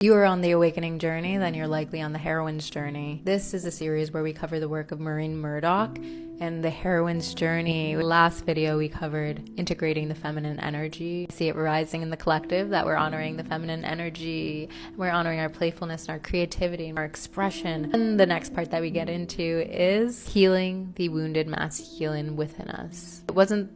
You are on the awakening journey, then you're likely on the heroine's journey. This is a series where we cover the work of Maureen Murdock and the heroine's journey. Last video we covered integrating the feminine energy. See it rising in the collective, that we're honoring the feminine energy. We're honoring our playfulness and our creativity and our expression. And the next part that we get into is healing the wounded masculine within us. It wasn't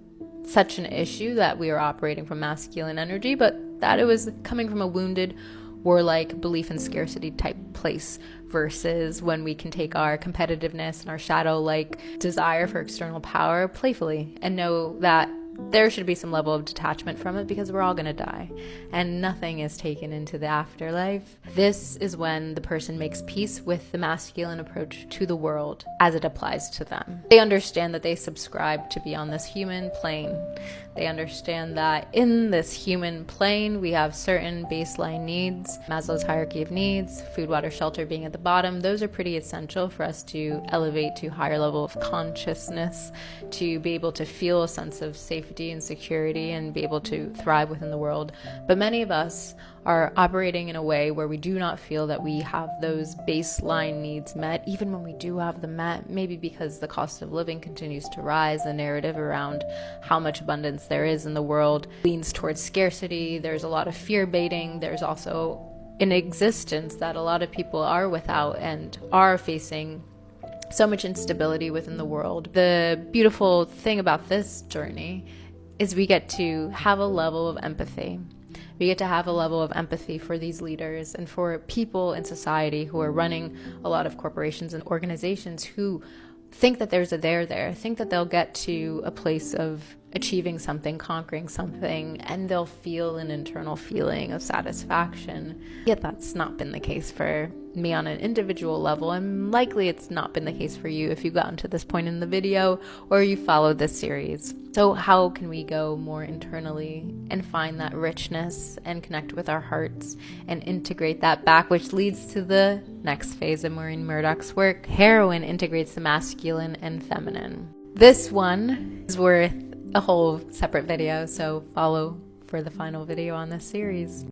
such an issue that we were operating from masculine energy, but that it was coming from a wounded warlike belief in scarcity type place, versus when we can take our competitiveness and our shadow-like desire for external power playfully and know that there should be some level of detachment from it, because we're all going to die and nothing is taken into the afterlife. This is when the person makes peace with the masculine approach to the world as it applies to them. They understand that they subscribe to be on this human plane. They understand that in this human plane we have certain baseline needs, Maslow's hierarchy of needs, food, water, shelter being at the bottom. Those are pretty essential for us to elevate to a higher level of consciousness, to be able to feel a sense of safety and security and be able to thrive within the world. But many of us are operating in a way where we do not feel that we have those baseline needs met, even when we do have them met, maybe because the cost of living continues to rise. The narrative around how much abundance there is in the world leans towards scarcity. There's a lot of fear baiting. There's also an existence that a lot of people are without and are facing so much instability within the world. The beautiful thing about this journey is we get to have a level of empathy. We get to have a level of empathy for these leaders and for people in society who are running a lot of corporations and organizations who think that there's a there, think that they'll get to a place of achieving something, conquering something, and they'll feel an internal feeling of satisfaction. Yet that's not been the case for me on an individual level, and likely it's not been the case for you if you've gotten to this point in the video or you followed this series. So how can we go more internally and find that richness and connect with our hearts and integrate that back, which leads to the next phase of Maureen Murdock's work. Heroine integrates the masculine and feminine. This one is worth a whole separate video, so follow for the final video on this series.